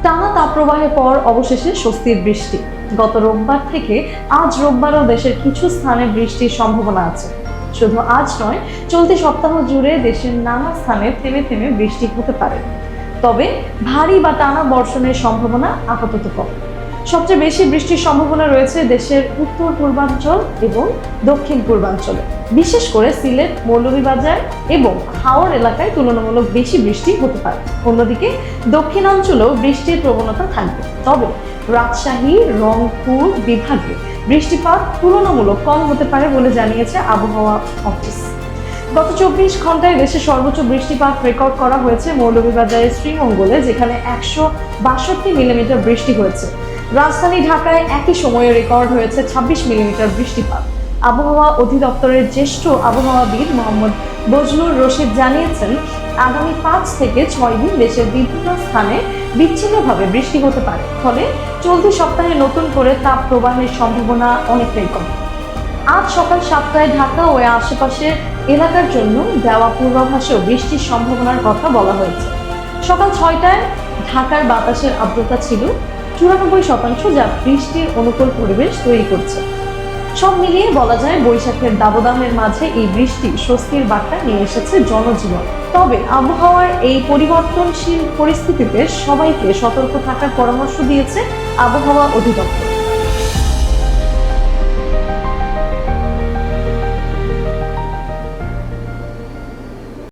টানা তাপপ্রবাহের পর অবশেষে স্বস্তির বৃষ্টি। গত রোববার থেকে আজ রোববারও দেশের কিছু স্থানে বৃষ্টির সম্ভাবনা আছে। শুধু আজ নয়, চলতি সপ্তাহ জুড়ে দেশের নানা স্থানে থেমে থেমে বৃষ্টি হতে পারে, তবে ভারী বা টানা বর্ষণের সম্ভাবনা আপাতত কম। সবচেয়ে বেশি বৃষ্টির সম্ভাবনা রয়েছে দেশের উত্তর পূর্বাঞ্চল এবং দক্ষিণ পূর্বাঞ্চলে, বিশেষ করে সিলেট, মৌলভীবাজার এবং হাওড় এলাকায় তুলনামূলক বেশি বৃষ্টি হতে পারে। অন্যদিকে দক্ষিণাঞ্চলেও বৃষ্টির প্রবণতা থাকবে, তবে রাজশাহী, রংপুর বিভাগে বৃষ্টিপাত তুলনামূলক কম হতে পারে বলে জানিয়েছে আবহাওয়া অফিস। গত 24 ঘন্টায় দেশে সর্বোচ্চ বৃষ্টিপাত রেকর্ড করা হয়েছে মৌলভীবাজারের শ্রীমঙ্গলে, যেখানে 162 মিলিমিটার বৃষ্টি হয়েছে। রাজধানী ঢাকায় একই সময়ে রেকর্ড হয়েছে 26 মিলিমিটার বৃষ্টিপাত। আবহাওয়া অধিদপ্তরের জ্যেষ্ঠ আবহাওয়াবিদ মোহাম্মদ বজলুর রশিদ জানিয়েছেন, আগামী 5 থেকে 6 দিন দেশের বিভিন্ন স্থানে বিচ্ছিন্নভাবে বৃষ্টি হতে পারে, ফলে চলতি সপ্তাহে নতুন করে তাপ প্রবাহের সম্ভাবনা অনেকটাই কম। আজ সকাল 7টায় ঢাকা ও আশেপাশের এলাকার জন্য দেওয়া পূর্বাভাসেও বৃষ্টির সম্ভাবনার কথা বলা হয়েছে। সকাল 6টায় ঢাকার বাতাসের আর্দ্রতা ছিল 94%, যা বৃষ্টির অনুকূল পরিবেশ তৈরি করছে। সব মিলিয়ে বলা যায়, বৈশাখের দাবদাহের মাঝে এই বৃষ্টি স্বস্তির বার্তা নিয়ে এসেছে জনজীবন। তবে আবহাওয়ার এই পরিবর্তনশীল পরিস্থিতিতে সবাইকে সতর্ক থাকার পরামর্শ দিয়েছে আবহাওয়া অধিদপ্তর।